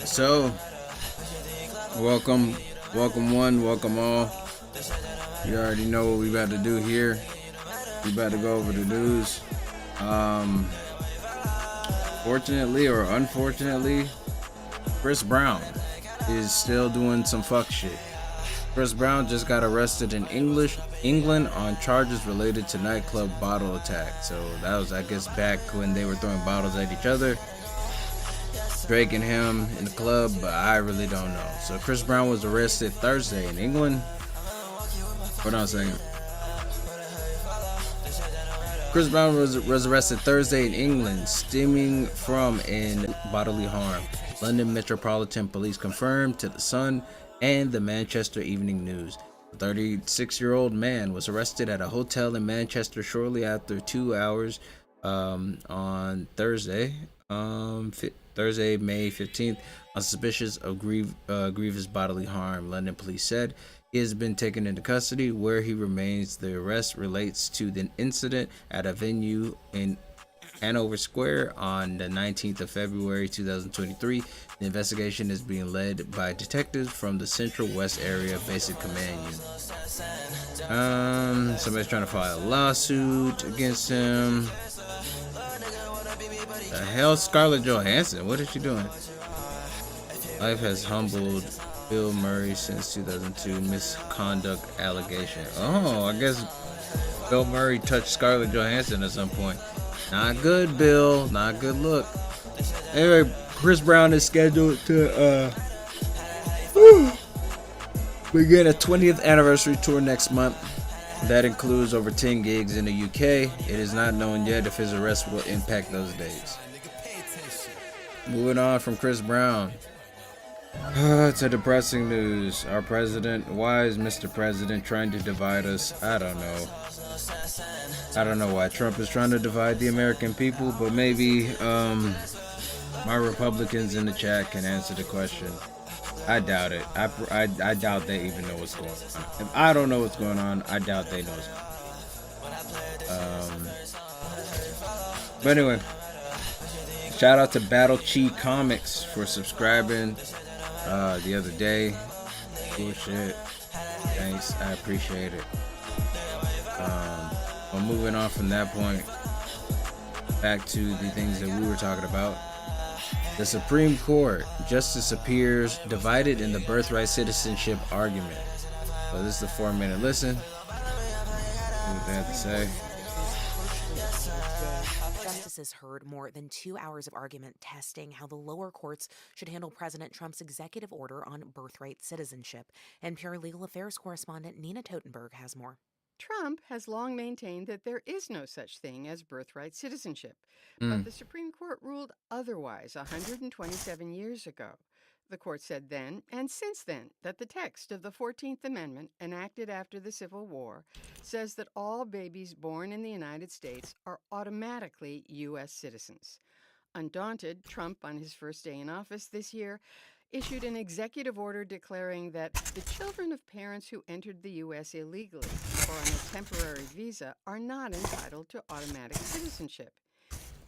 So, welcome one, welcome all. You already know what we about to do here. We about to go over the news. Fortunately or unfortunately, Chris Brown is still doing some fuck shit. Chris Brown just got arrested in England on charges related to nightclub bottle attack. So that was, I guess, back when they were throwing bottles at each other. Drake and him in the club, but I really don't know. So Chris Brown was arrested Thursday in England. Hold on a second. Chris Brown was arrested Thursday in England, stemming from an bodily harm. London Metropolitan Police confirmed to The Sun and the Manchester Evening News. The 36-year-old man was arrested at a hotel in Manchester shortly after 2 hours on Thursday, May 15th, on suspicion of grievous bodily harm. London police said he has been taken into custody, where he remains. The arrest relates to the incident at a venue in Hanover Square on the 19th of February 2023. The investigation is being led by detectives from the Central West Area Basic Command Unit. Somebody's trying to file a lawsuit against him. The hell, Scarlett Johansson? What is she doing? Life has humbled Bill Murray since 2002 misconduct allegation. Oh, I guess Bill Murray touched Scarlett Johansson at some point. Not good, Bill. Not good look. Anyway, Chris Brown is scheduled to begin a 20th anniversary tour next month. That includes over 10 gigs in the UK. It is not known yet if his arrest will impact those days. Moving on from Chris Brown to depressing news. Our president, why is Mr. President trying to divide us? I don't know. I don't know why Trump is trying to divide the American people, but maybe my Republicans in the chat can answer the question. I doubt it. I doubt they even know what's going on. If I don't know what's going on, I doubt they know what's going on. But anyway, shout out to Battle Chi Comics for subscribing the other day. Cool shit. Thanks. I appreciate it. But moving on from that point, back to the things that we were talking about. The Supreme Court justice appears divided in the birthright citizenship argument. So this is the 4-minute listen. What they have to say. Justices heard more than 2 hours of argument testing how the lower courts should handle President Trump's executive order on birthright citizenship. NPR legal affairs correspondent Nina Totenberg has more. Trump has long maintained that there is no such thing as birthright citizenship, but the Supreme Court ruled otherwise 127 years ago. The court said then, and since then, that the text of the 14th Amendment, enacted after the Civil War, says that all babies born in the United States are automatically U.S. citizens. Undaunted, Trump, on his first day in office this year, issued an executive order declaring that the children of parents who entered the U.S. illegally or on a temporary visa are not entitled to automatic citizenship.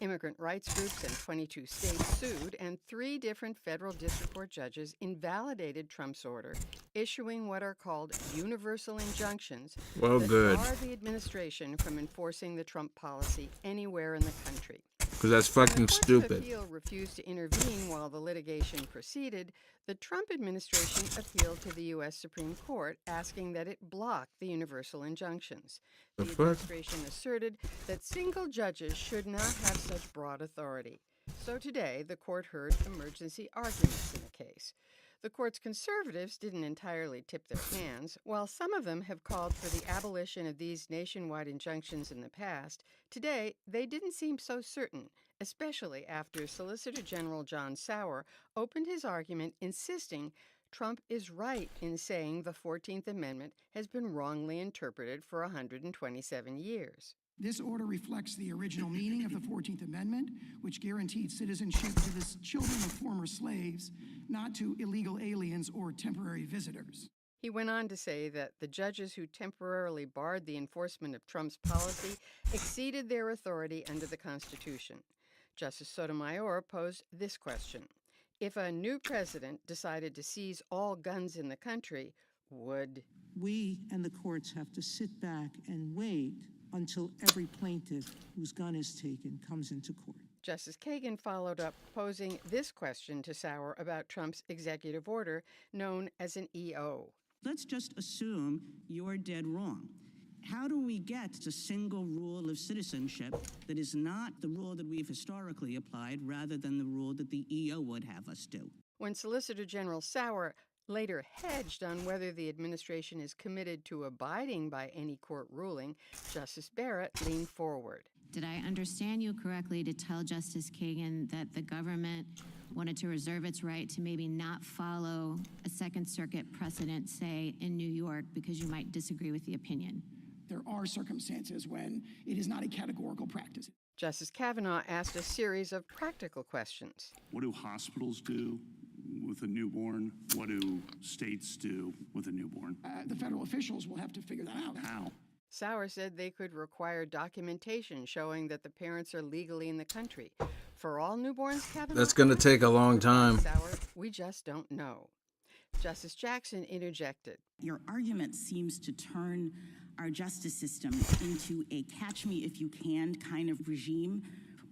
Immigrant rights groups in 22 states sued, and 3 different federal district court judges invalidated Trump's order issuing what are called universal injunctions Well, that good. bar the administration from enforcing the Trump policy anywhere in the country. Because that's When fucking the Courts of stupid. Appeal refused to intervene while the litigation proceeded, the Trump administration appealed to the U.S. Supreme Court, asking that it block the universal injunctions. The The fuck? administration asserted that single judges should not have such broad authority. So today, the court heard emergency arguments in the case. The court's conservatives didn't entirely tip their hands. While some of them have called for the abolition of these nationwide injunctions in the past, today they didn't seem so certain, especially after Solicitor General John Sauer opened his argument insisting Trump is right in saying the 14th Amendment has been wrongly interpreted for 127 years. This order reflects the original meaning of the 14th Amendment, which guaranteed citizenship to the children of former slaves, not to illegal aliens or temporary visitors. He went on to say that the judges who temporarily barred the enforcement of Trump's policy exceeded their authority under the Constitution. Justice Sotomayor posed this question: if a new president decided to seize all guns in the country, would we and the courts have to sit back and wait until every plaintiff whose gun is taken comes into court? Justice Kagan followed up, posing this question to Sauer about Trump's executive order known as an EO. Let's just assume you're dead wrong. How do we get to single rule of citizenship that is not the rule that we've historically applied, rather than the rule that the EO would have us do? When Solicitor General Sauer later hedged on whether the administration is committed to abiding by any court ruling, Justice Barrett leaned forward. Did I understand you correctly to tell Justice Kagan that the government wanted to reserve its right to maybe not follow a Second Circuit precedent, say, in New York, because you might disagree with the opinion? There are circumstances when it is not a categorical practice. Justice Kavanaugh asked a series of practical questions. What do hospitals do with a newborn? What do states do with a newborn? The federal officials will have to figure that out. How? Sauer said they could require documentation showing that the parents are legally in the country. For all newborns, Kavanaugh, That's going to take a long time. Sauer, we just don't know. Justice Jackson interjected. Your argument seems to turn our justice system into a catch-me-if-you-can kind of regime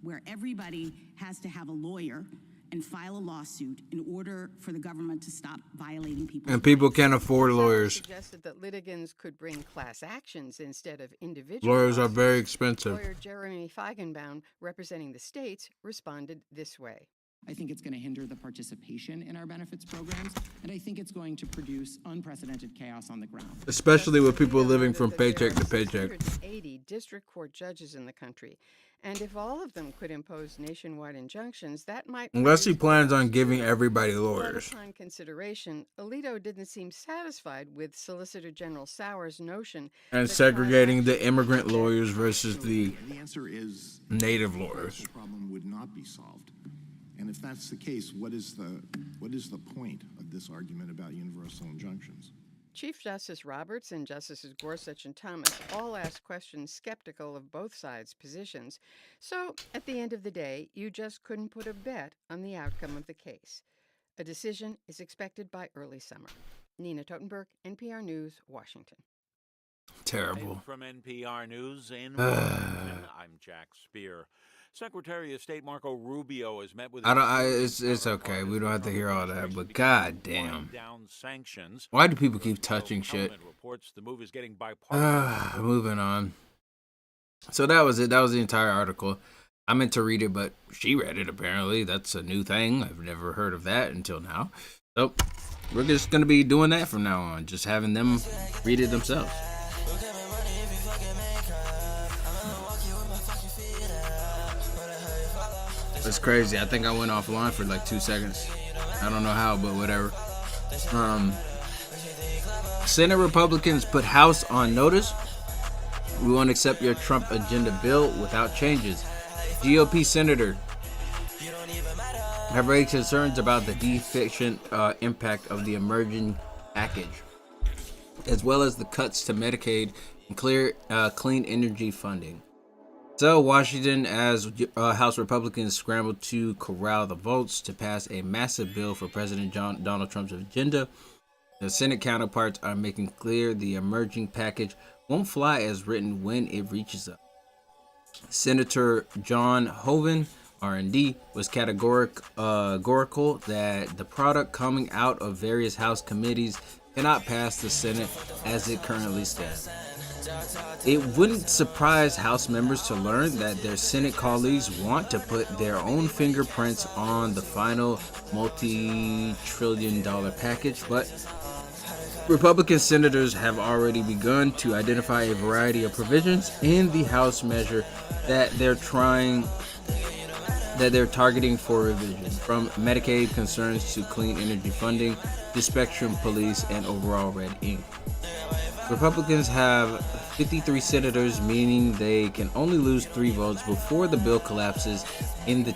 where everybody has to have a lawyer and file a lawsuit in order for the government to stop violating people's And people rights. can't afford lawyers. Suggested that litigants could bring class actions instead of individual Lawyers are lawsuits. very expensive. Lawyer Jeremy Feigenbaum, representing the states, responded this way. I think it's going to hinder the participation in our benefits programs, and I think it's going to produce unprecedented chaos on the ground. Especially with people Justice living Alito from noted that paycheck to there are paycheck. 680 district court judges in the country, and if all of them could impose nationwide injunctions, that might... Unless he produce plans on chaos, giving too. everybody But lawyers. upon consideration, Alito didn't seem satisfied with Solicitor General Sauer's notion And that segregating class the immigrant action- lawyers versus the The answer is native the lawyers. problem would not be solved. And if that's the case, what is the point of this argument about universal injunctions? Chief Justice Roberts and Justices Gorsuch and Thomas all asked questions skeptical of both sides' positions. So, at the end of the day, you just couldn't put a bet on the outcome of the case. A decision is expected by early summer. Nina Totenberg, NPR News, Washington. Terrible. From NPR News in Washington, I'm Jack Speer. Secretary of State Marco Rubio has met with... It's okay. We don't have to hear all that, but god damn. Down sanctions. Why do people keep touching shit? Reports the move is getting bipartisan. Moving on. So that was it. That was the entire article. I meant to read it, but she read it apparently. That's a new thing. I've never heard of that until now. So we're just going to be doing that from now on. Just having them read it themselves. It's crazy. I think I went offline for like 2 seconds. I don't know how, but whatever. Senate Republicans put House on notice. We won't accept your Trump agenda bill without changes. GOP senator have raised concerns about the deficient impact of the emerging package, as well as the cuts to Medicaid and clean energy funding. So, Washington, as House Republicans scrambled to corral the votes to pass a massive bill for President Donald Trump's agenda, The Senate counterparts are making clear the emerging package won't fly as written when it reaches us. Senator John Hoeven, R&D, was categorical that the product coming out of various House committees cannot pass the Senate as it currently stands. It wouldn't surprise House members to learn that their Senate colleagues want to put their own fingerprints on the final multi-trillion-dollar package, but Republican senators have already begun to identify a variety of provisions in the House measure that they're targeting for revision, from Medicaid concerns to clean energy funding to spectrum police and overall red ink. Republicans have 53 senators, meaning they can only lose 3 votes before the bill collapses in the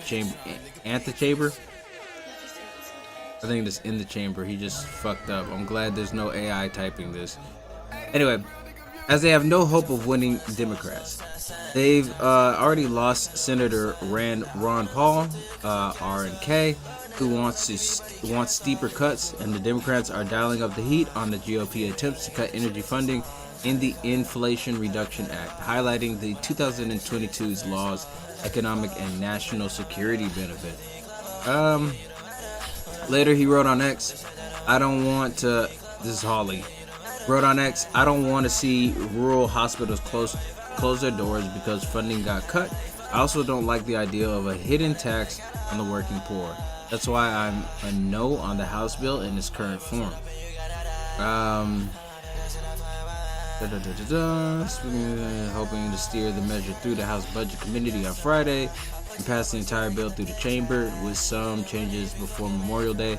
antechamber. I think it's in the chamber. He just fucked up. I'm glad there's no AI typing this. Anyway, as they have no hope of winning Democrats. They've already lost Senator Ron Paul, R&K, who wants steeper cuts, and the Democrats are dialing up the heat on the GOP attempts to cut energy funding in the Inflation Reduction Act, highlighting the 2022's law's economic and national security benefit. Later he wrote on X, this is Hawley, wrote on X, I don't want to see rural hospitals close their doors because funding got cut. I also don't like the idea of a hidden tax on the working poor. That's why I'm a no on the House bill in its current form. Hoping to steer the measure through the House Budget Committee on Friday and pass the entire bill through the chamber with some changes before Memorial Day.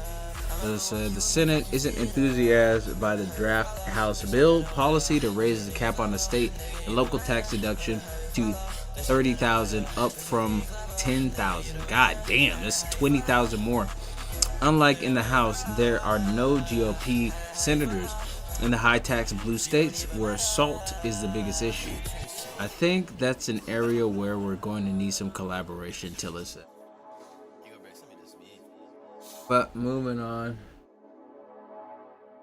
The Senate isn't enthused by the draft House bill policy to raise the cap on the state and local tax deduction to $30,000 up from $10,000. God damn, that's $20,000 more. Unlike in the House, there are no GOP senators in the high tax blue states where SALT is the biggest issue. I think that's an area where we're going to need some collaboration till it's set. But moving on.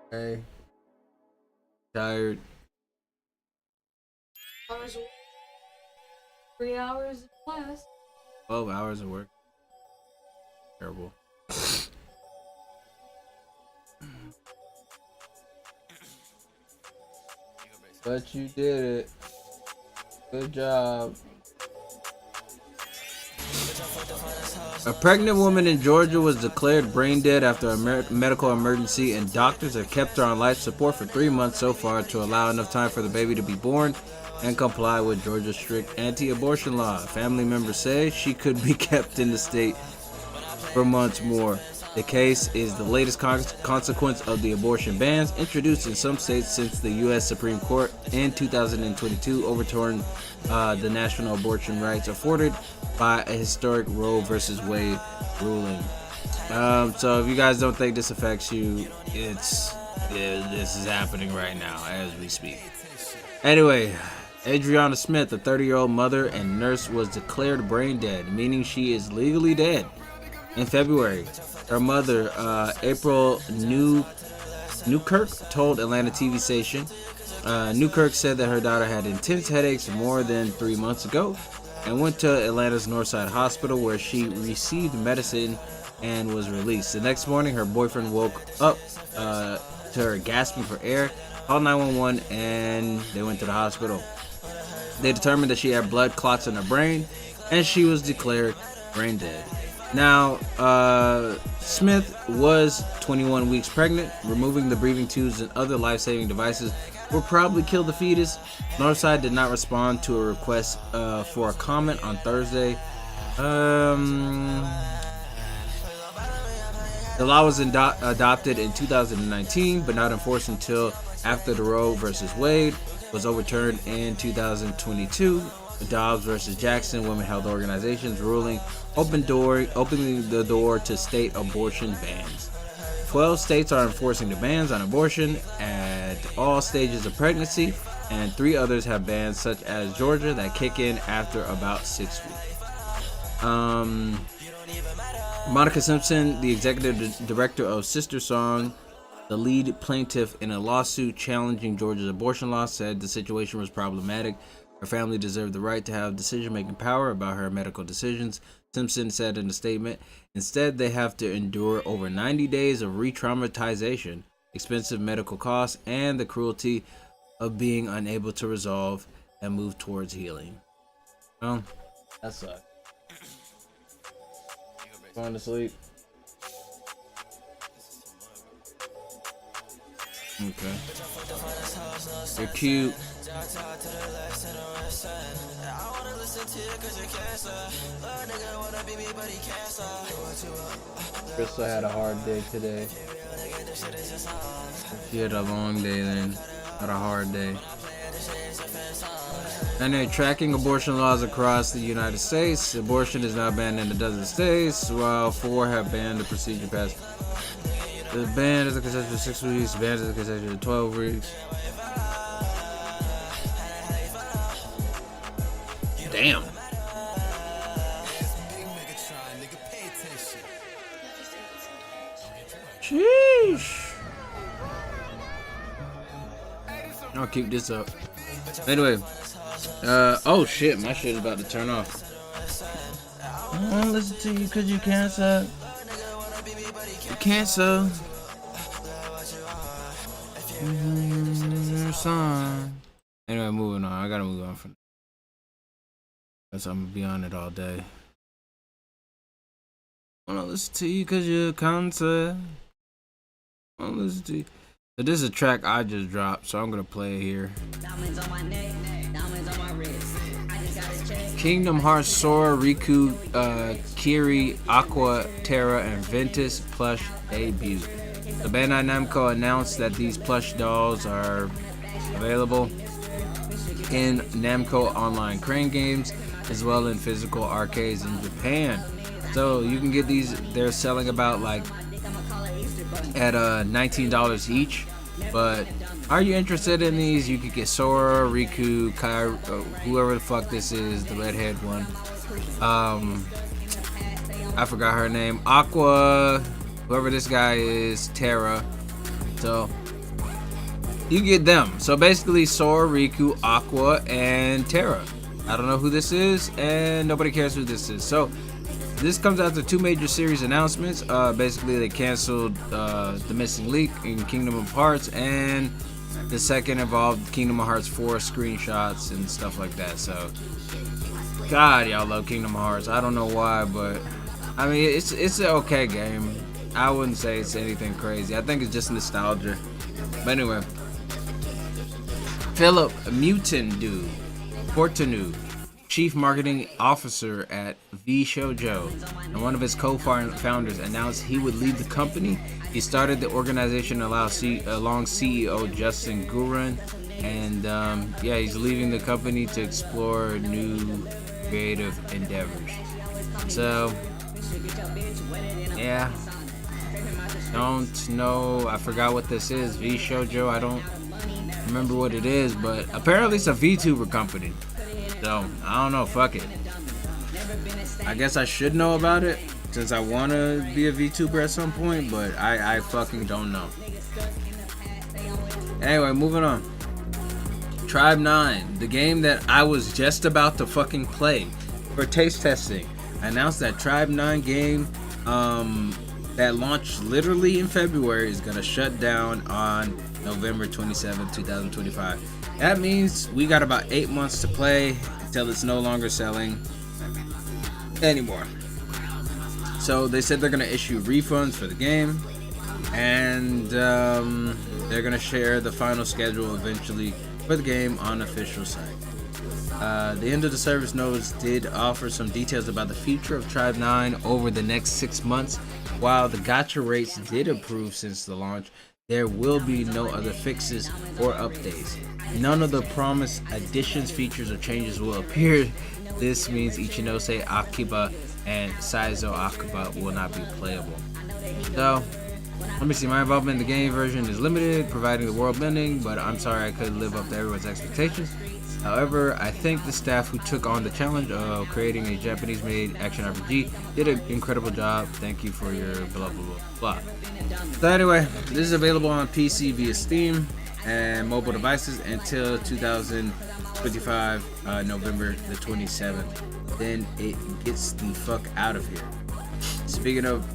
Okay. Tired. 3 hours of class. 12 hours of work. Terrible. But you did it. Good job. A pregnant woman in Georgia was declared brain dead after a medical emergency, and doctors have kept her on life support for 3 months so far to allow enough time for the baby to be born and comply with Georgia's strict anti-abortion law. Family members say she could be kept in the state for months more. The case is the latest consequence of the abortion bans introduced in some states since the U.S. Supreme Court in 2022 overturned the national abortion rights afforded by a historic Roe versus Wade ruling. So if you guys don't think this affects you, this is happening right now as we speak. Anyway, Adriana Smith, a 30-year-old mother and nurse, was declared brain dead, meaning she is legally dead. In February, her mother, April Newkirk, told Atlanta TV station. Newkirk said that her daughter had intense headaches more than 3 months ago and went to Atlanta's Northside Hospital where she received medicine and was released. The next morning, her boyfriend woke up to her gasping for air, called 911, and they went to the hospital. They determined that she had blood clots in her brain, and she was declared brain dead. Now, Smith was 21 weeks pregnant. Removing the breathing tubes and other life-saving devices will probably kill the fetus. Northside did not respond to a request for a comment on Thursday. The law was adopted in 2019, but not enforced until after the Roe versus Wade was overturned in 2022. Dobbs versus Jackson, women health organizations ruling opening the door to state abortion bans. 12 states are enforcing the bans on abortion at all stages of pregnancy, and 3 others have bans, such as Georgia, that kick in after about 6 weeks. Monica Simpson, the executive director of Sister Song, The lead plaintiff in a lawsuit challenging Georgia's abortion law said the situation was problematic. Her family deserved the right to have decision-making power about her medical decisions, Simpson said in a statement. Instead, they have to endure over 90 days of re-traumatization, expensive medical costs, and the cruelty of being unable to resolve and move towards healing. Well, that sucks. Going to sleep. Okay. You're cute. Crystal had a hard day today. She had a long day then. Had a hard day. And they're tracking abortion laws across the United States. Abortion is now banned in a dozen states, while 4 have banned the procedure past. The ban is a concession for 6 weeks, ban is a concession for 12 weeks. Damn. Sheesh. I'll keep this up. Anyway, oh shit, my shit is about to turn off. I don't wanna listen to you cause you cancer. You cancer. Son. Anyway, moving on. I gotta move on from. Guess I'm gonna be on it all day. I wanna listen to you cause you're cancer. I wanna listen to you. So this is a track I just dropped, so I'm gonna play it here. Kingdom Hearts Sora, Riku, Kiri, Aqua, Terra, and Ventus plush debut. The Bandai Namco announced that these plush dolls are available in Namco online crane games as well in physical arcades in Japan. So you can get these. They're selling about like at $19 each. But are you interested in these? You could get Sora, Riku, whoever the fuck this is, the redhead one. I forgot her name. Aqua, whoever this guy is, Terra. So you get them. So basically Sora, Riku, Aqua, and Terra. I don't know who this is, and nobody cares who this is. So this comes after 2 major series announcements. Basically, they canceled the Missing Link in Kingdom of Hearts, and the second involved Kingdom of Hearts 4 screenshots and stuff like that. So, God, y'all love Kingdom Hearts. I don't know why, but I mean, it's an okay game. I wouldn't say it's anything crazy. I think it's just nostalgia. But anyway, Philip Mutindu, Portanu, Chief Marketing Officer at V Shoujo, and one of his co-founders, announced he would leave the company. He started the organization along CEO Justin Gurin, and yeah, he's leaving the company to explore new creative endeavors. So, yeah, don't know. I forgot what this is. V Shoujo. I don't remember what it is, but apparently it's a VTuber company. So, I don't know, fuck it. I guess I should know about it since I want to be a VTuber at some point, but I fucking don't know. Anyway, moving on. Tribe 9, the game that I was just about to fucking play for taste testing, announced that Tribe 9 game that launched literally in February is going to shut down on November 27, 2025. That means we got about 8 months to play until it's no longer selling anymore. So they said they're going to issue refunds for the game, and they're going to share the final schedule eventually for the game on the official site. The end of the service notice did offer some details about the future of Tribe 9 over the next 6 months. While the gacha rates did improve since the launch, there will be no other fixes or updates. None of the promised additions, features, or changes will appear. This means Ichinose Akiba and Saizo Akiba will not be playable. So, let me see, my involvement in the game version is limited, providing the world bending, but I'm sorry I couldn't live up to everyone's expectations. However, I think the staff who took on the challenge of creating a Japanese-made action RPG did an incredible job. Thank you for your blah blah blah blah. So anyway, this is available on PC via Steam and mobile devices until 2025, November the 27th. Then it gets the fuck out of here. Speaking of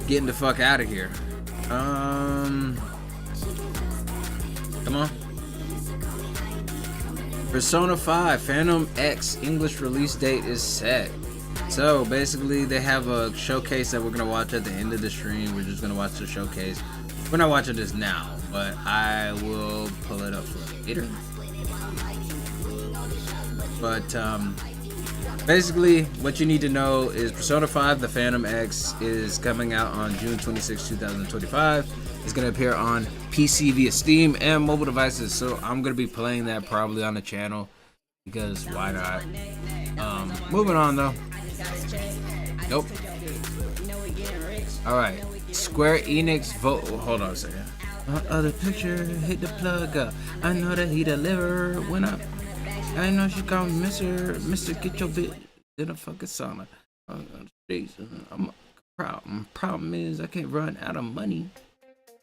getting the fuck out of here, come on. Persona 5 Phantom X English release date is set. So basically they have a showcase that we're gonna watch at the end of the stream. We're just gonna watch the showcase. We're not watching this now, but I will pull it up for later. But basically what you need to know is Persona 5 The Phantom X is coming out on June 26, 2025. It's going to appear on PC via Steam and mobile devices, so I'm going to be playing that probably on the channel because why not? Moving on though. Nope. Alright, Square Enix vote. Hold on a second. Other picture, hit the plug up. I know that he deliver when I know she called me Mr. Get your bitch in a fucking sauna. I'm proud. Problem is I can't run out of money.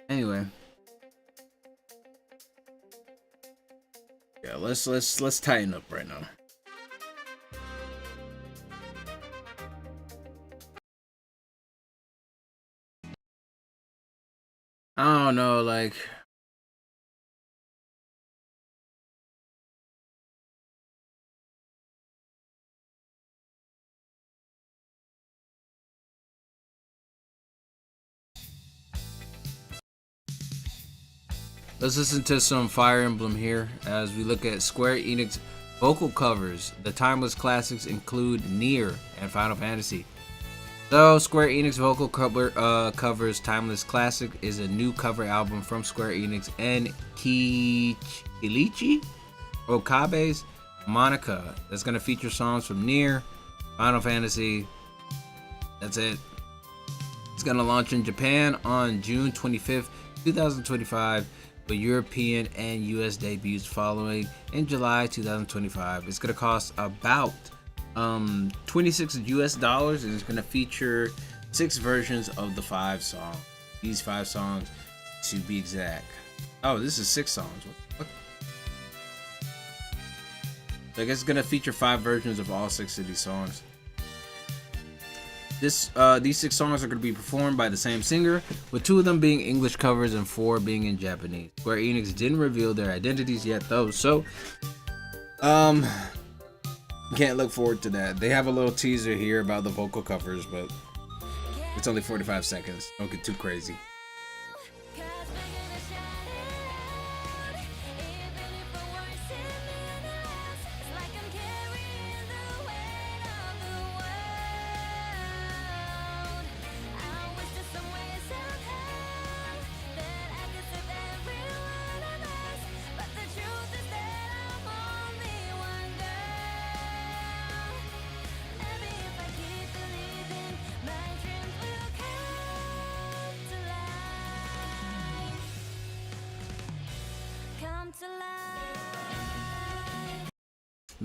Anyway, yeah, let's tighten up right now. I don't know, like. Let's listen to some Fire Emblem here as we look at Square Enix vocal covers. The timeless classics include Nier and Final Fantasy. So Square Enix vocal covers Timeless Classic is a new cover album from Square Enix and Kilichi Okabe's Monica that's going to feature songs from Nier, Final Fantasy. That's it. It's going to launch in Japan on June 25th, 2025. But European and US debuts following in July 2025. It's gonna cost about $26 US, and it's gonna feature 6 versions of the 5 songs. These 5 songs, to be exact. Oh, this is 6 songs. What? So I guess it's gonna feature 5 versions of all 6 of these songs. These 6 songs are going to be performed by the same singer, with 2 of them being English covers and 4 being in Japanese. Square Enix didn't reveal their identities yet though, so can't look forward to that. They have a little teaser here about the vocal covers, but it's only 45 seconds. Don't get too crazy.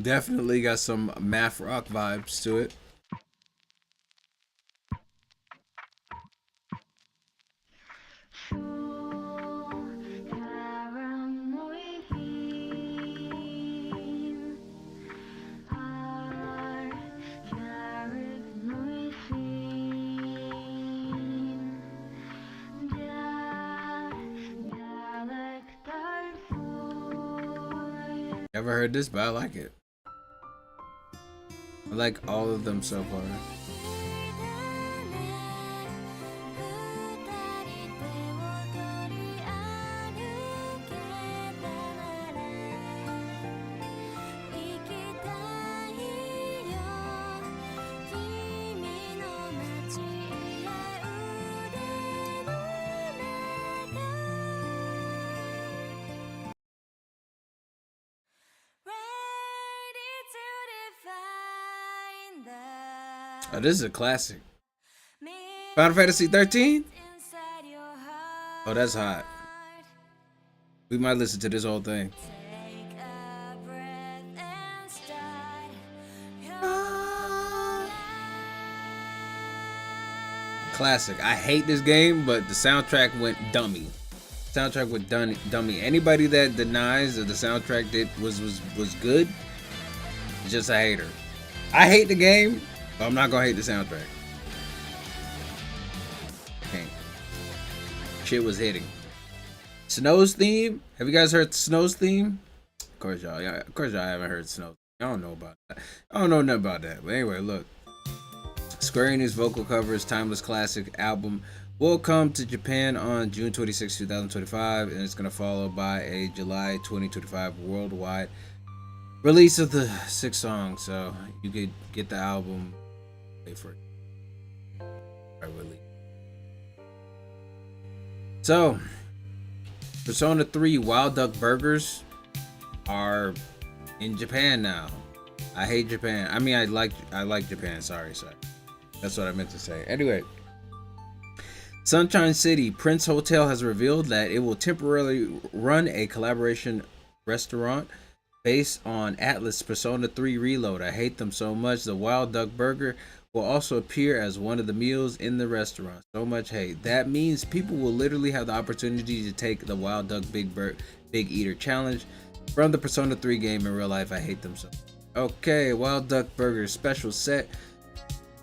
Definitely got some math rock vibes to it. Never heard this, but I like it. I like all of them so far. Oh, this is a classic. Final Fantasy 13? Oh, that's hot. We might listen to this whole thing. classic. I hate this game, but the soundtrack went dummy. Soundtrack went dummy. Anybody that denies that the soundtrack was good, is just a hater. I hate the game, but I'm not gonna hate the soundtrack. Okay. Shit was hitting. Snow's theme. Have you guys heard Snow's theme? Of course y'all haven't heard Snow. I don't know about that. I don't know nothing about that. But anyway, look. Square Enix vocal covers timeless classic album will come to Japan on June 26, 2025, and it's gonna follow by a July 2025 worldwide release of the 6 songs. So you could get the album. Wait for it. Release. So, Persona 3 Wild Duck Burgers are in Japan now. I hate Japan. I mean, I like Japan. Sorry. That's what I meant to say. Anyway, Sunshine City Prince Hotel has revealed that it will temporarily run a collaboration restaurant based on Atlas Persona 3 Reload. I hate them so much. The Wild Duck Burger will also appear as one of the meals in the restaurant. So much hate. That means people will literally have the opportunity to take the Wild Duck Big Eater challenge from the Persona 3 game in real life. I hate them so much. Okay, Wild Duck Burger special set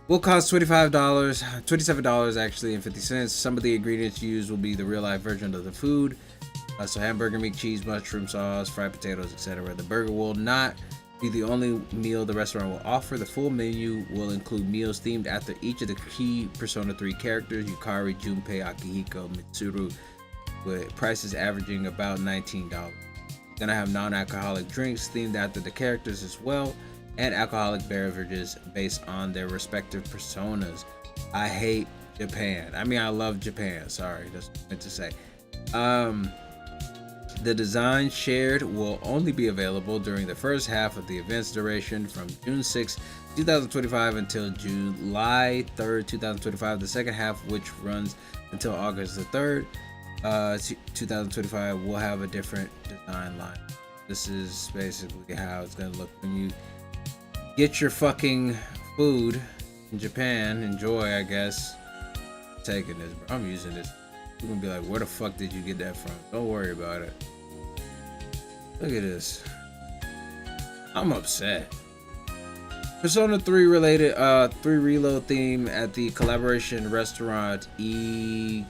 will cost $27 actually and 50 cents. Some of the ingredients used will be the real life version of the food. So hamburger meat, cheese, mushroom sauce, fried potatoes, etc. The burger will not be the only meal the restaurant will offer. The full menu will include meals themed after each of the key Persona 3 characters, Yukari, Junpei, Akihiko, Mitsuru, with prices averaging about $19. Gonna have non-alcoholic drinks themed after the characters as well, and alcoholic beverages based on their respective personas. I hate Japan. I mean, I love Japan. Sorry, that's what I meant to say. The design shared will only be available during the first half of the event's duration from June 6, 2025 until July 3rd, 2025. The second half, which runs until August the 3rd, 2025, will have a different design line. This is basically how it's gonna look when you get your fucking food in Japan. Enjoy, I guess. I'm taking this, bro. I'm using this. You're gonna be like, where the fuck did you get that from? Don't worry about it. Look at this. I'm upset. Persona 3 related 3 Reload theme at the collaboration restaurant Pre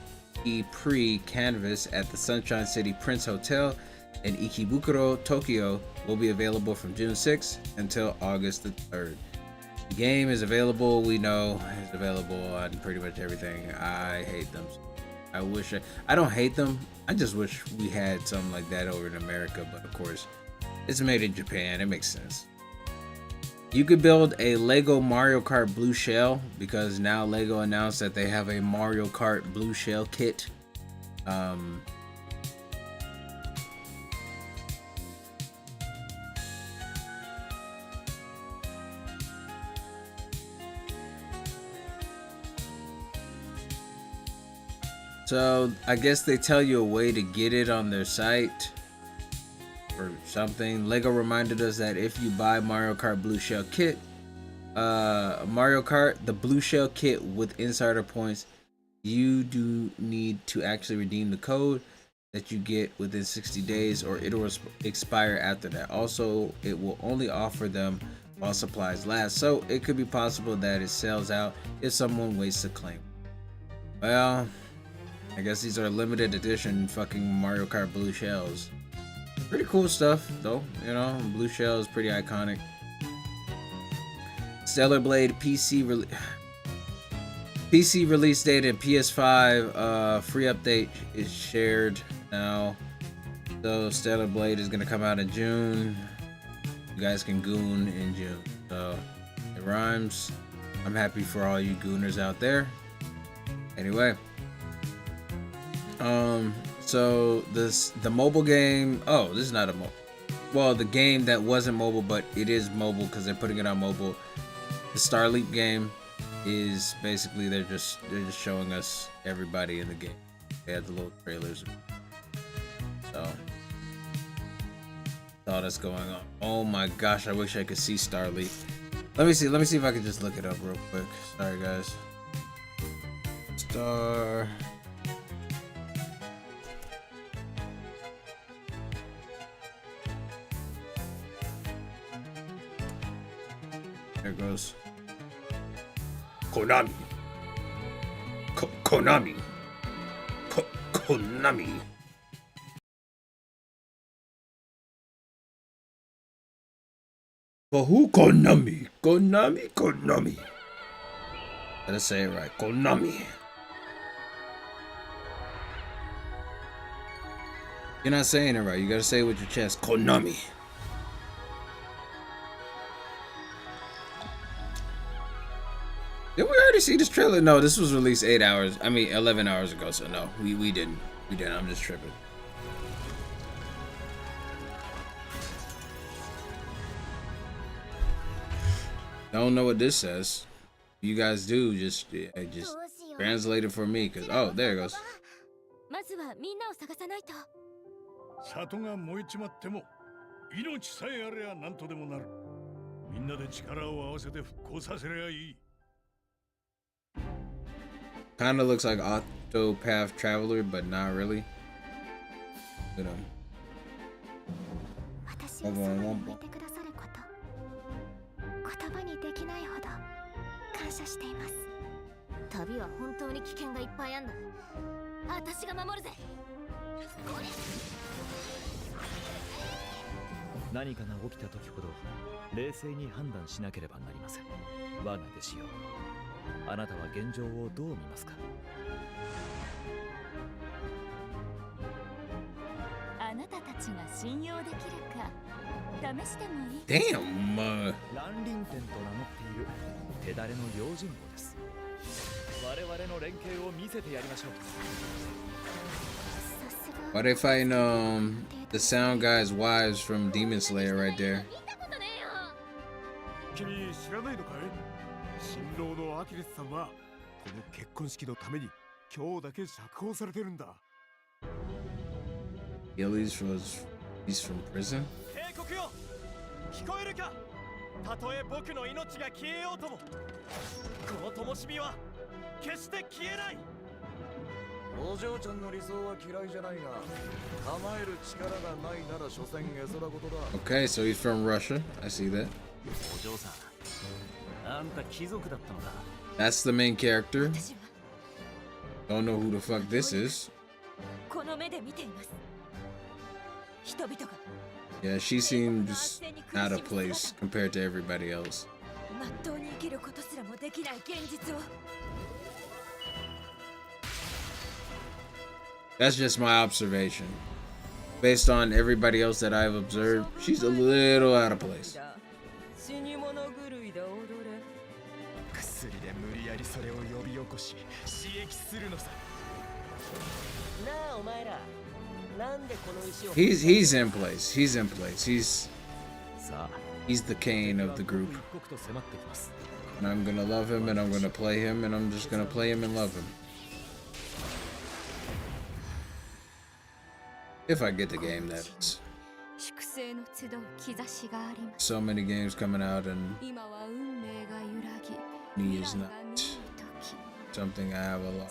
Canvas at the Sunshine City Prince Hotel in Ikebukuro, Tokyo will be available from June 6th until August the 3rd. The game is available, we know, it's available on pretty much everything. I hate them. I don't hate them. I just wish we had something like that over in America, but of course, it's made in Japan. It makes sense. You could build a Lego Mario Kart Blue Shell because now Lego announced that they have a Mario Kart Blue Shell kit. So I guess they tell you a way to get it on their site or something. Lego reminded us that if you buy Mario Kart Blue Shell kit, Mario Kart, the Blue Shell kit with insider points, you do need to actually redeem the code that you get within 60 days or it will expire after that. Also, it will only offer them while supplies last. So it could be possible that it sells out if someone waits to claim. Well, I guess these are limited edition fucking Mario Kart Blue Shells. Pretty cool stuff though, you know, Blue Shell is pretty iconic. Stellar Blade PC release date and PS5 free update is shared now. So Stellar Blade is gonna come out in June. You guys can goon in June. So it rhymes. I'm happy for all you gooners out there. Anyway. So the mobile game, this is not a mobile. Well, the game that wasn't mobile, but it is mobile because they're putting it on mobile. The Starleap game is basically they're just showing us everybody in the game. They had the little trailers. So all that's going on. Oh my gosh, I wish I could see Starleap. Let me see if I can just look it up real quick. Sorry guys. star. There it goes. Konami. Konami. Konami. For who? Konami. Konami. Konami. Gotta say it right. Konami. You're not saying it right. You gotta say it with your chest. Konami. Did we already see this trailer? No, this was released 11 hours ago, so no, we didn't. We didn't. I'm just tripping. Don't know what this says. You guys do, just translate it for me, cause there it goes. 里が燃えちまっても命さえあれば何とでもなる。みんなで力を合わせて復興させりゃいい。 Kind of looks like Octopath Traveler, but not really. You know. 旅は本当に危険がいっぱいあんだ。私が守るぜ。何かが起きた時ほど冷静に判断しなければなりません。我が弟子よ、あなたは現状をどう見ますか？あなたたちが信用できるか試してもいい。Damn. 蘭林天と名乗っている手だれの用心棒です。我々の連携を見せてやりましょう。 Why they fighting the sound guy's wives from Demon Slayer right there? 君知らないのかい？新郎のアキレスさんはこの結婚式のために今日だけ釈放されてるんだ。He's from prison? 警告よ、聞こえるか？たとえ僕の命が消えようとも、この灯火は決して消えない。お嬢ちゃんの理想は嫌いじゃないが、構える力がないなら所詮絵空事だ。 Okay, so he's from Russia. I see that. お嬢さん、あんた貴族だったのだ。 That's the main character. Don't know who the fuck this is. この目で見ています。人々が Yeah, she seems out of place compared to everybody else. まっとうに生きることすらもできない現実を。 That's just my observation. Based on everybody else that I've observed, she's a little out of place. 死に物狂いで踊れ。薬で無理やりそれを呼び起こし刺激するのさ。なあお前ら、なんでこの石を。He's in place. He's in place. He's the Kane of the group. And I'm gonna love him, and I'm gonna play him, and I'm just gonna play him and love him. If I get the game, that is. So many games coming out, and me is not something I have a lot.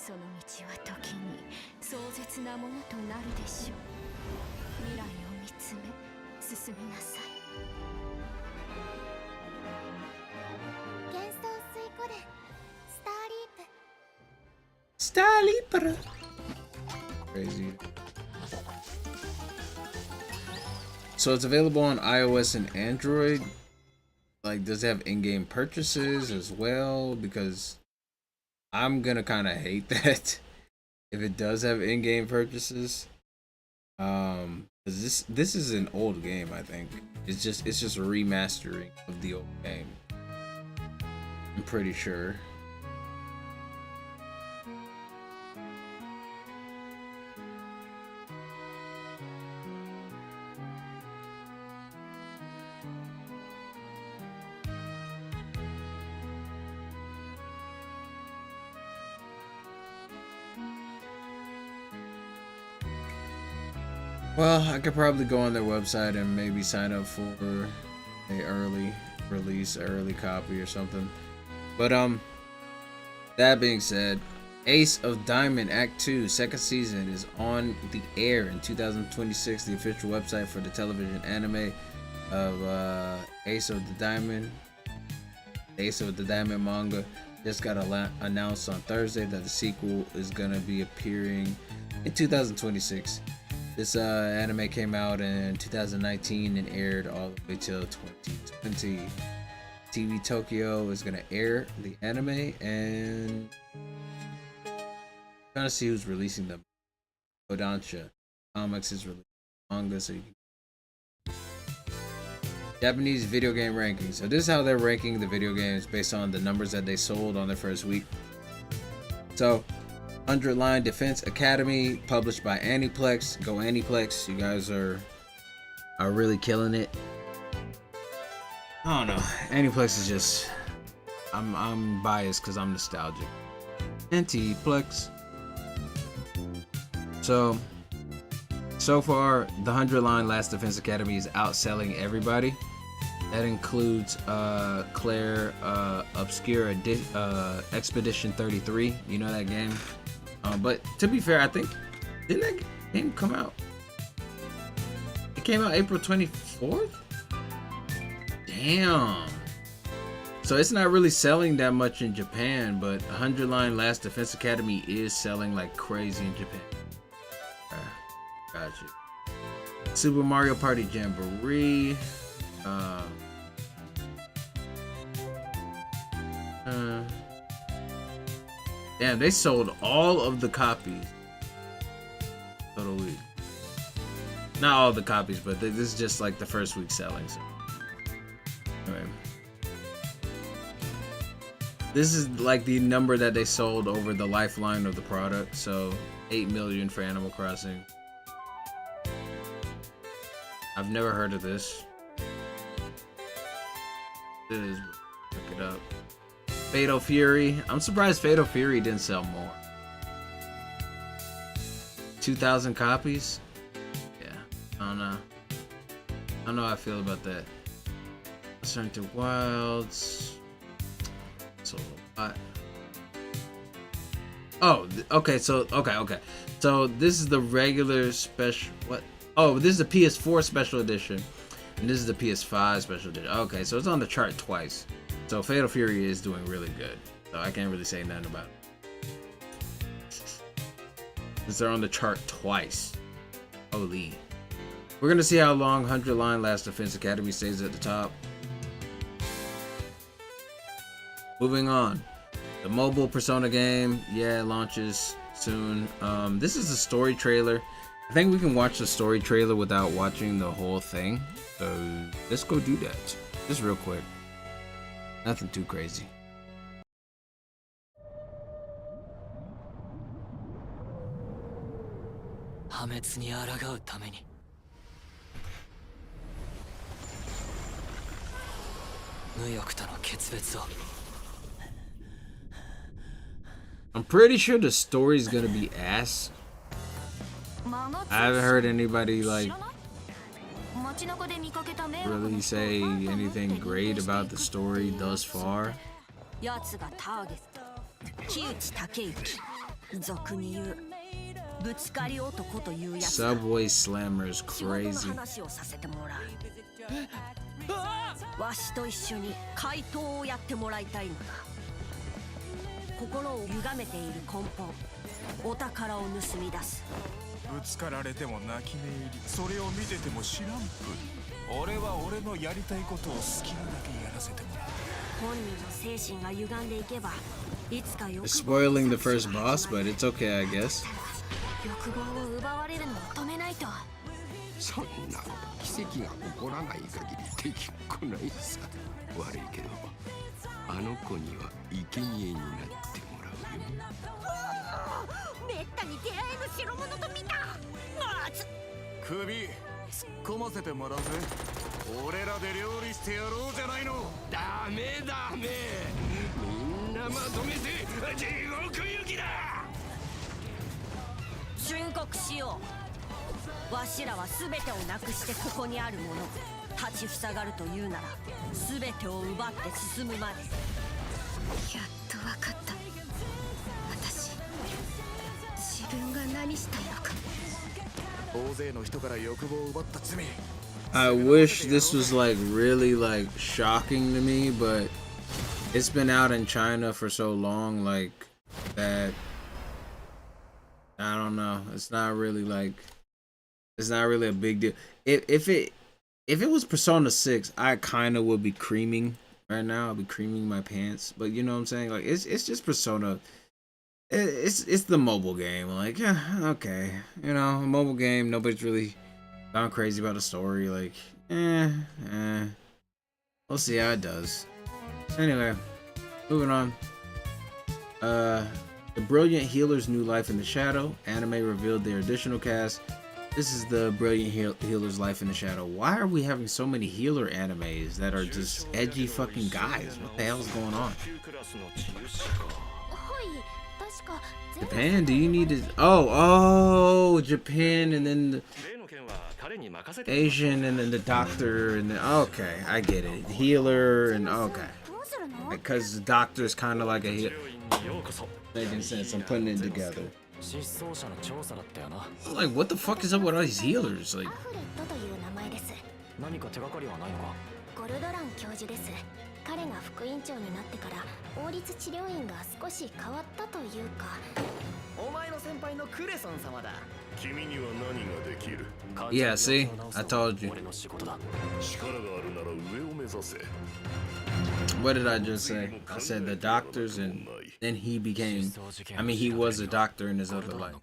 Starleaper. Crazy. So it's available on iOS and Android. Like, does it have in-game purchases as well? Because I'm gonna kind of hate that if it does have in-game purchases. 'Cause this is an old game. I think it's just a remastering of the old game. I'm pretty sure. Well, I could probably go on their website and maybe sign up for a early release, early copy or something. But that being said, Ace of Diamond Act 2 second season is on the air in 2026. The official website for the television anime of Ace of the Diamond manga just got announced on Thursday that the sequel is gonna be appearing in 2026. This anime came out in 2019 and aired all the way till 2020. TV Tokyo is gonna air the anime, and trying to see who's releasing them. Kodansha Comics is releasing manga, so you can. Japanese video game rankings. So this is how they're ranking the video games based on the numbers that they sold on their first week. So 100 Line Defense Academy, published by Aniplex. Go Aniplex. You guys are really killing it. I don't know. Aniplex is just, I'm biased because I'm nostalgic. Antiplex. So far, the 100 Line Last Defense Academy is outselling everybody. That includes Claire Obscure Expedition 33. You know that game? But to be fair, I think, didn't that game come out? It came out April 24th? Damn. So it's not really selling that much in Japan, but 100 Line Last Defense Academy is selling like crazy in Japan. Gotcha. Super Mario Party Jamboree. Damn, they sold all of the copies. Total week. Not all the copies, but this is just like the first week selling. So. Anyway. This is like the number that they sold over the lifeline of the product. So 8 million for Animal Crossing. I've never heard of this. Look it up. Fatal Fury. I'm surprised Fatal Fury didn't sell more. 2,000 copies? Yeah, I don't know. I don't know how I feel about that. Return to Wilds. Sold a lot. Oh, okay, okay. So this is the regular special, what? Oh, this is the PS4 special edition, and this is the PS5 special edition. Okay, so it's on the chart twice. So Fatal Fury is doing really good. So I can't really say nothing about it. Since they're on the chart twice. Holy. We're gonna see how long 100 Line Last Defense Academy stays at the top. Moving on. The mobile Persona game, yeah, launches soon. This is a story trailer. I think we can watch the story trailer without watching the whole thing. So let's go do that. Just real quick. Nothing too crazy. I'm pretty sure the story's gonna be ass. I haven't heard anybody like really say anything great about the story thus far. Subway Slammer is crazy. It's spoiling the first boss, but it's okay, I guess. そんな奇跡が起こらない限りできっこないさ。悪いけどあの子には生贄になってもらうよ。めったに出会えぬ代物と見た。首突っ込ませてもらうぜ。俺らで料理してやろうじゃないの。ダメダメ。みんなまとめて地獄行きだ。忠告しよう。 わしらは全てをなくしてここにあるもの立ちふさがるというなら全てを奪って進むまでやっとわかった私 I wish this was like really like shocking to me, but it's been out in China for so long, like that. I don't know. It's not really like, it's not really a big deal. If it was Persona 6, I kind of would be creaming right now. I'll be creaming my pants. But you know what I'm saying? Like it's just Persona. It's the mobile game. Like, yeah, okay, you know, a mobile game. Nobody's really gone crazy about the story. Like, we'll see how it does. Anyway, moving on. The Brilliant Healer's New Life in the Shadow anime revealed their additional cast. This is the Brilliant Healer's Life in the Shadow. Why are we having so many healer animes that are just edgy fucking guys? What the hell is going on? Japan, do you need to... Oh, Japan, and then the Asian, and then the doctor, and then... Okay, I get it. Healer, and okay. Because the doctor is kind of like a healer. Making sense, I'm putting it together. Like, what the fuck is up with all these healers? Like... Yeah, see? I told you. What did I just say? I said the doctors, and then he became... I mean, he was a doctor in his other life.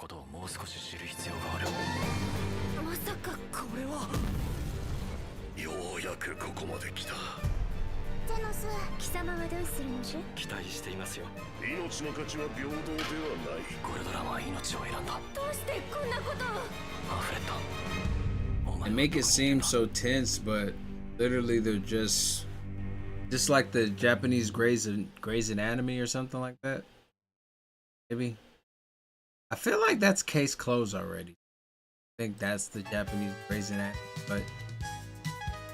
And make it seem so tense, but literally they're just like the Japanese Grey's Anatomy or something like that. Maybe. I feel like that's case closed already. I think that's the Japanese Grey's Anatomy, but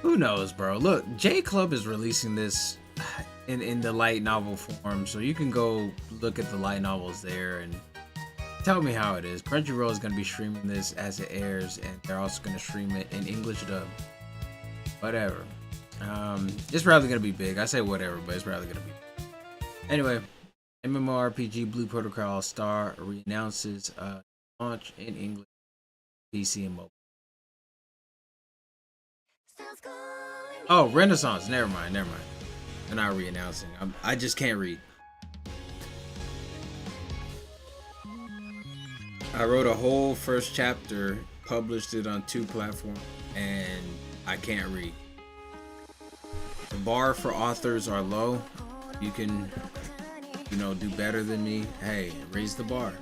who knows, bro? Look, J Club is releasing this in the light novel form, so you can go look at the light novels there and tell me how it is. Crunchyroll is going to be streaming this as it airs, and they're also going to stream it in English dub. Whatever. It's probably going to be big. I say whatever, but it's probably going to be big. Anyway, MMORPG Blue Protocol Star reannounces launch in English, PC, and mobile. Oh, Renaissance. Never mind. They're not re-announcing. I just can't read. I wrote a whole first chapter, published it on 2 platforms, and I can't read. The bar for authors are low. You can, do better than me. Hey, raise the bar.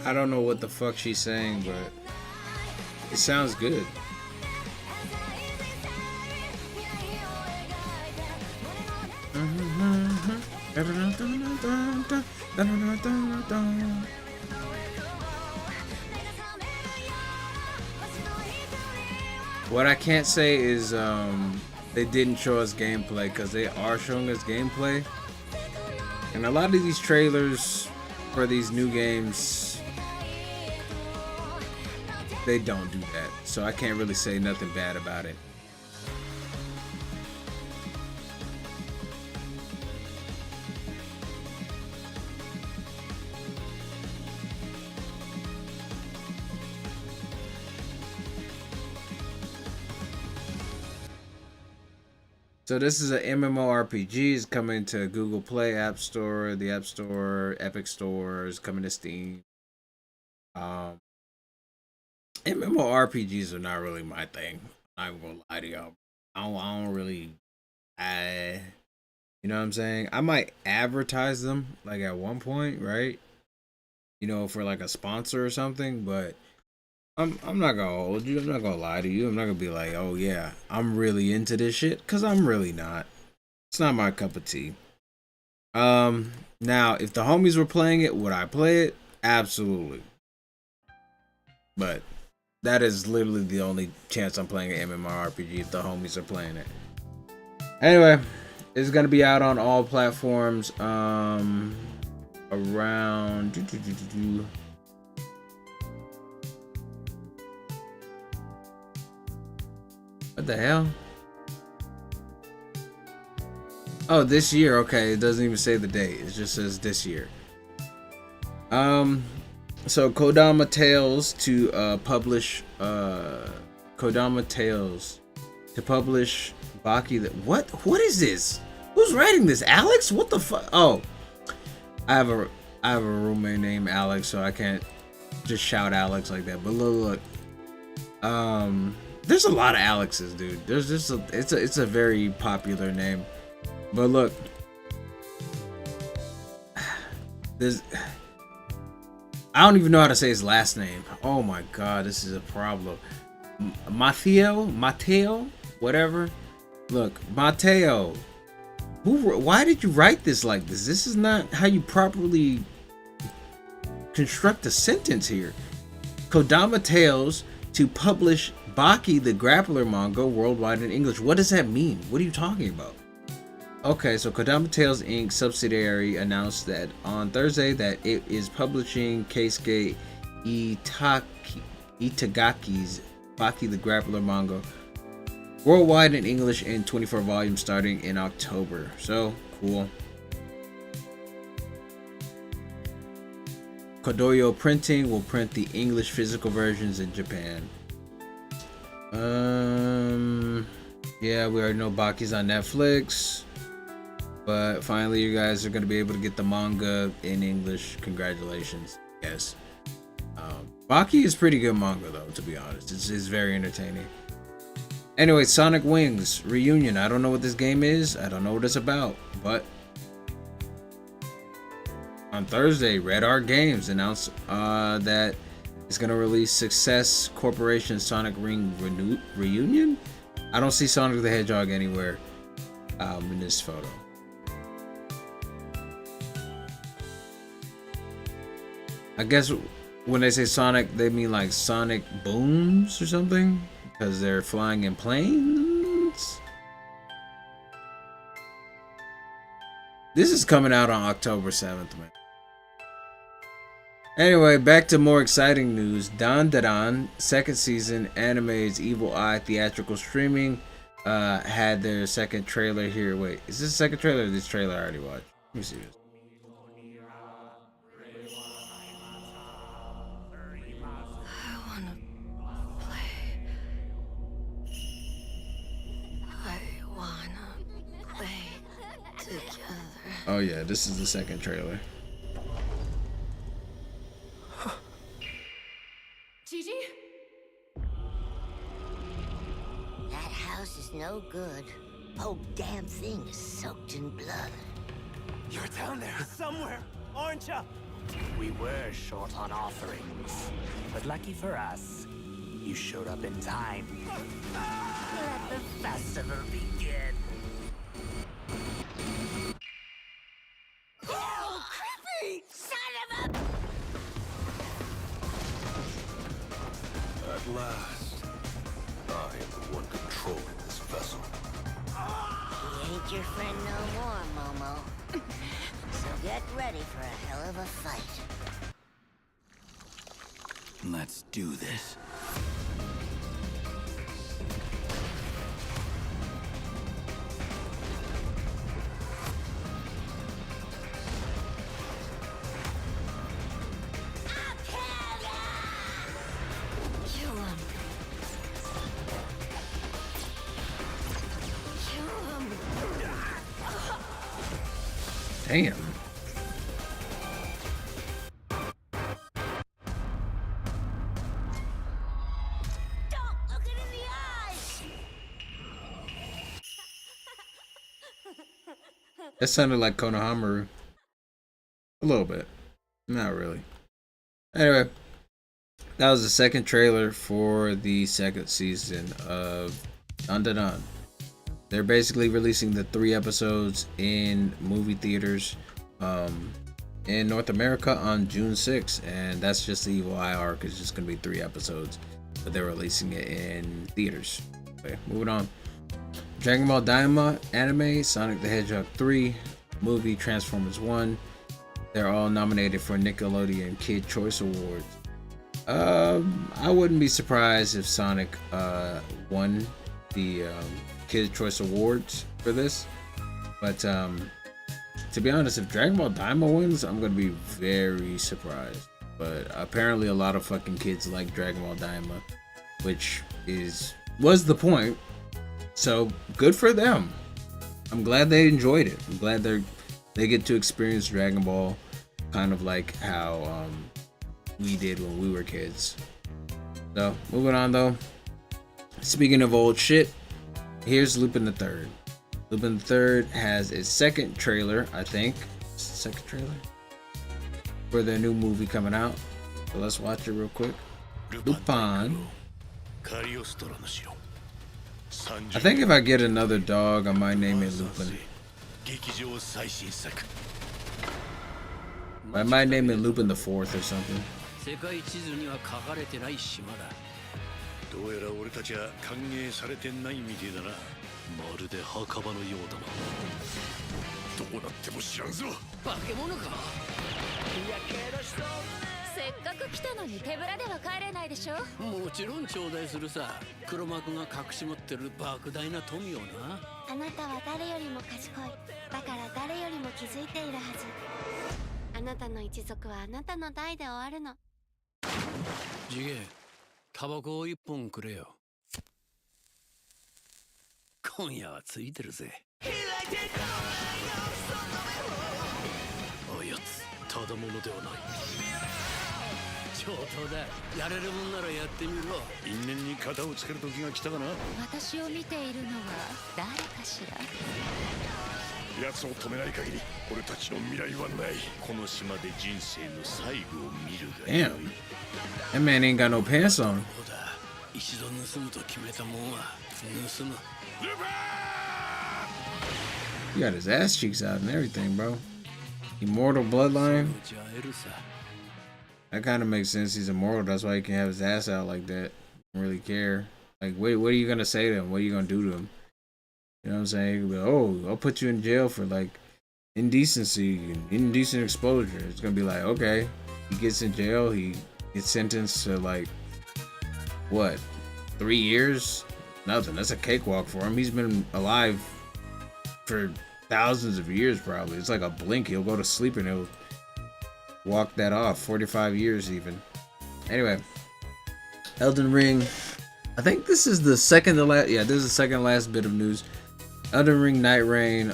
I don't know what the fuck she's saying, but it sounds good. What I can't say is they didn't show us gameplay, because they are showing us gameplay, and a lot of these trailers for these new games, they don't do that, so I can't really say nothing bad about it. So this is an MMORPG. It's coming to Google Play, App Store, the App Store, Epic Store. It's coming to Steam. MMORPGs are not really my thing. I'm gonna lie to y'all. I don't really. You know what I'm saying? I might advertise them like at one point, right? You know, for like a sponsor or something, but I'm not gonna hold you. I'm not gonna lie to you. I'm not gonna be like, oh yeah, I'm really into this shit, cause I'm really not. It's not my cup of tea. Now if the homies were playing it, would I play it? Absolutely. But that is literally the only chance I'm playing an MMORPG if the homies are playing it. Anyway, it's gonna be out on all platforms. Around. What the hell? Oh, this year. Okay, it doesn't even say the date. It just says this year. So Kodama Tales to publish Kodama Tales to publish Baki. What is this? Who's writing this? Alex? What the fuck? Oh, I have a roommate named Alex, so I can't just shout Alex like that. But look. There's a lot of Alexes, dude. There's just it's a very popular name. But look, I don't even know how to say his last name. Oh my god, this is a problem. Mateo, whatever. Look, Mateo. Why did you write this like this? This is not how you properly construct a sentence here. Kodama Tales to publish Baki the Grappler manga worldwide in English. What does that mean? What are you talking about? Okay, so Kodama Tales Inc. subsidiary announced that on Thursday that it is publishing Keisuke Itagaki's Baki the Grappler manga worldwide in English in 24 volumes starting in October. So, cool. Kodoyo Printing will print the English physical versions in Japan. Yeah, we already know Baki's on Netflix. But finally, you guys are going to be able to get the manga in English. Congratulations. Yes. Baki is pretty good manga, though, to be honest. It's very entertaining. Anyway, Sonic Wings Reunion. I don't know what this game is. I don't know what it's about. But on Thursday, Red Art Games announced that it's going to release Success Corporation Sonic Ring Reunion. I don't see Sonic the Hedgehog anywhere in this photo. I guess when they say Sonic, they mean like Sonic Booms or something, because they're flying in planes. This is coming out on October 7th, man. Anyway, back to more exciting news. Dan second season anime's Evil Eye theatrical streaming had their second trailer here. Wait, is this the second trailer or this trailer I already watched? Let me see this. Oh yeah, this is the second trailer. Gigi? That house is no good. Whole damn thing is soaked in blood. You're down there somewhere, aren't you? We were short on offerings, but lucky for us, you showed up in time. Let the festival begin. Oh, creepy! Son of a... At last, I am the one controlling this vessel. He ain't your friend no more, Momo. So get ready for a hell of a fight. Let's do this. Damn. Don't look it in the eyes! That sounded like Konohamaru. A little bit. Not really. Anyway, that was the second trailer for the second season of Dun Dun Dun. They're basically releasing the 3 episodes in movie theaters in North America on June 6th. And that's just the Evil Eye arc. It's just going to be 3 episodes. But they're releasing it in theaters. Okay, moving on. Dragon Ball Daima anime, Sonic the Hedgehog 3, movie Transformers 1. They're all nominated for Nickelodeon Kid Choice Awards. I wouldn't be surprised if Sonic won the Kid Choice Awards for this. But to be honest, if Dragon Ball Daima wins, I'm gonna be very surprised. But apparently a lot of fucking kids like Dragon Ball Daima, which was the point. So good for them. I'm glad they enjoyed it. I'm glad they get to experience Dragon Ball kind of like how we did when we were kids. So moving on though. Speaking of old shit, here's Lupin the Third. Lupin the Third has its second trailer, I think. Second trailer for their new movie coming out. So let's watch it real quick. Lupin. I think if I get another dog, I might name it Lupin. I might name it Lupin the Fourth or something. 世界地図には書かれてない島だ。どうやら俺たちは歓迎されてないみてえだな。まるで墓場のようだな。どうなっても知らんぞ。化け物か。やけどしそう。せっかく来たのに手ぶらでは帰れないでしょ。もちろん頂戴するさ。黒幕が隠し持ってる莫大な富をな。あなたは誰よりも賢い。だから誰よりも気づいているはず。あなたの一族はあなたの代で終わるの。次元、タバコを1本くれよ。今夜はついてるぜ。あやつ、ただものではない。上等だ。やれるもんならやってみろ。因縁に肩をつける時が来たかな。私を見ているのは誰かしら。奴を止めない限り俺たちの未来はない。この島で人生の最後を見るがよい。 Damn. That man ain't got no pants on. 一度盗むと決めたもんは盗む。 He got his ass cheeks out and everything, bro. Immortal bloodline. That kind of makes sense. He's immortal. That's why he can have his ass out like that. Don't really care. Like, what are you gonna say to him? What are you gonna do to him? You know what I'm saying? Like, oh, I'll put you in jail for like indecency and indecent exposure. It's gonna be like, okay, he gets in jail. He gets sentenced to like what, 3 years? Nothing. That's a cakewalk for him. He's been alive for thousands of years, probably. It's like a blink. He'll go to sleep and he'll walk that off. 45 years even. Anyway, Elden Ring. I think this is the second to last. Yeah, this is the second last bit of news. Elden Ring Night Rain.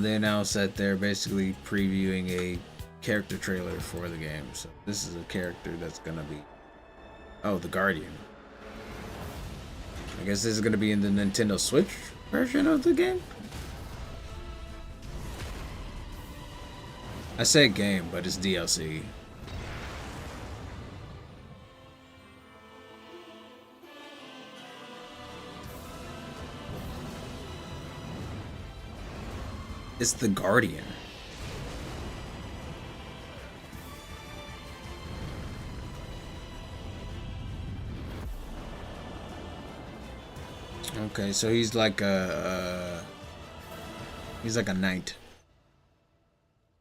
They announced that they're basically previewing a character trailer for the game. So this is a character that's gonna be, oh, the Guardian. I guess this is gonna be in the Nintendo Switch version of the game. I said game, but it's DLC. It's the Guardian. Okay, so he's like a knight.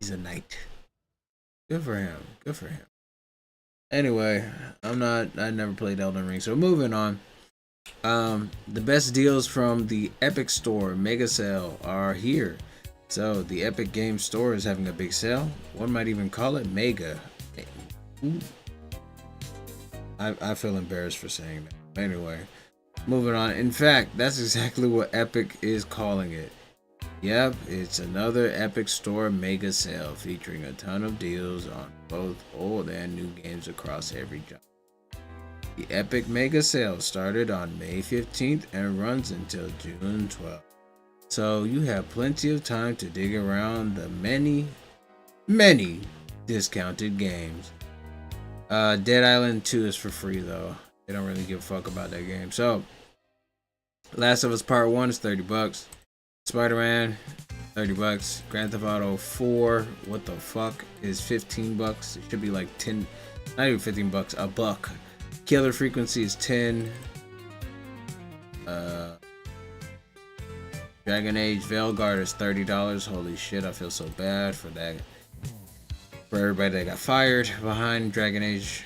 He's a knight. Good for him. Good for him. Anyway, I never played Elden Ring, so moving on. The best deals from the Epic Store Mega Sale are here. So the Epic Game Store is having a big sale. One might even call it Mega. I feel embarrassed for saying that. Anyway, moving on. In fact, that's exactly what Epic is calling it. Yep, it's another Epic Store Mega Sale featuring a ton of deals on both old and new games across every genre. The Epic Mega Sale started on May 15th and runs until June 12th. So you have plenty of time to dig around the many discounted games. Dead Island 2 is for free though. They don't really give a fuck about that game. So Last of Us Part 1 is $30. Spider-Man, $30. Grand Theft Auto 4, what the fuck, is $15. It should be like 10, not even $15, a buck. Killer Frequency is 10. Dragon Age Veilguard is $30. Holy shit, I feel so bad for that. For everybody that got fired behind Dragon Age.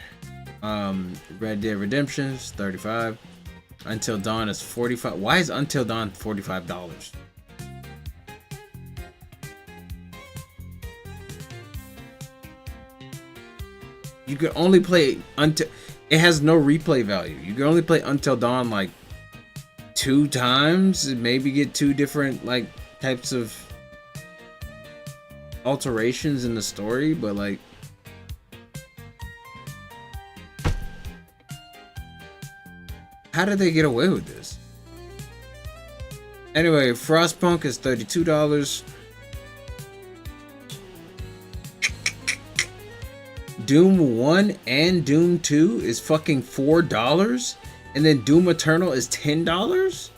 Red Dead Redemption is $35. Until Dawn is $45. Why is Until Dawn $45? You can only play until it has no replay value. You can only play Until Dawn like 2 times, maybe get 2 different like types of alterations in the story, but like how did they get away with this? Anyway, Frostpunk is $32. Doom 1 and Doom 2 is fucking $4, and then Doom Eternal is $10.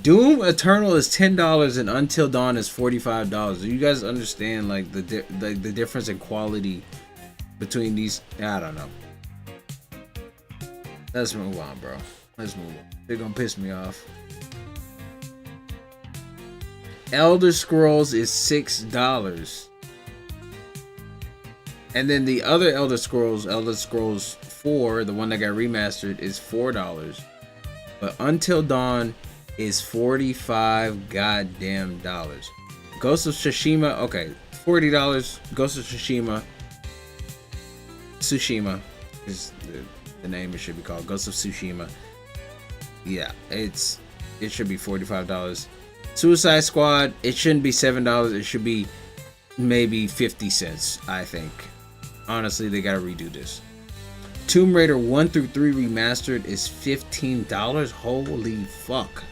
Doom Eternal is $10 and Until Dawn is $45. Do you guys understand like the difference in quality between these? I don't know. Let's move on, bro. Let's move on. They're gonna piss me off. Elder Scrolls is $6. And then the other Elder Scrolls 4, the one that got remastered, is $4. But Until Dawn is $45 goddamn dollars. Ghost of Tsushima, okay, $40. Ghost of Tsushima is the name it should be called. Ghost of Tsushima. Yeah, it should be $45. Suicide Squad, it shouldn't be $7. It should be maybe 50 cents, I think. Honestly, they gotta redo this. Tomb Raider 1 through 3 remastered is $15. Holy fuck.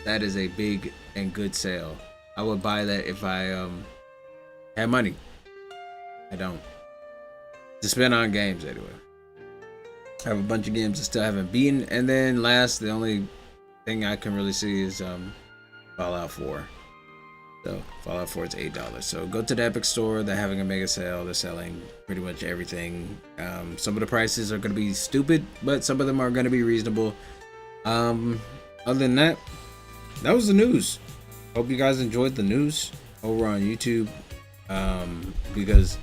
That is a big and good sale. I would buy that if I had money. I don't. To spend on games anyway. I have a bunch of games I still haven't beaten. And then last, the only thing I can really see is Fallout 4. So Fallout 4 is $8. So go to the Epic Store. They're having a mega sale. They're selling pretty much everything. Some of the prices are going to be stupid, but some of them are going to be reasonable. Other than that, that was the news. Hope you guys enjoyed the news over on YouTube. Because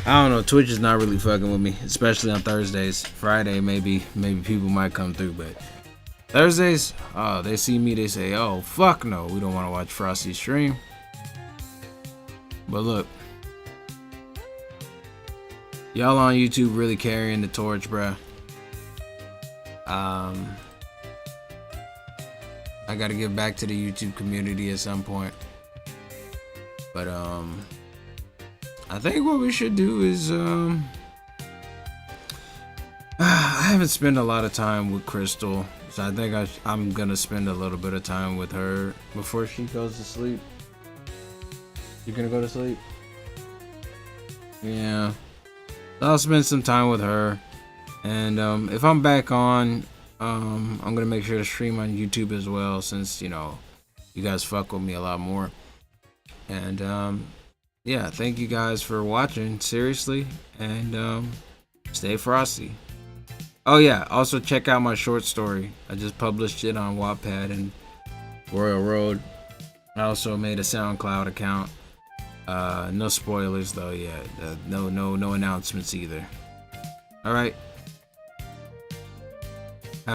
I don't know, Twitch is not really fucking with me, especially on Thursdays. Friday, maybe people might come through, but Thursdays, they see me, they say, oh, fuck no, we don't want to watch Frosty stream. But look, y'all on YouTube really carrying the torch, bruh. I gotta give back to the YouTube community at some point. But I think what we should do is I haven't spent a lot of time with Crystal, so I think I'm gonna spend a little bit of time with her before she goes to sleep. You gonna go to sleep? Yeah. I'll spend some time with her, and if I'm back on, I'm gonna make sure to stream on YouTube as well, since you know you guys fuck with me a lot more. And yeah, thank you guys for watching, seriously, and stay frosty. Oh yeah, also check out my short story. I just published it on Wattpad and Royal Road. I also made a SoundCloud account. No spoilers though yet. No announcements either. All right.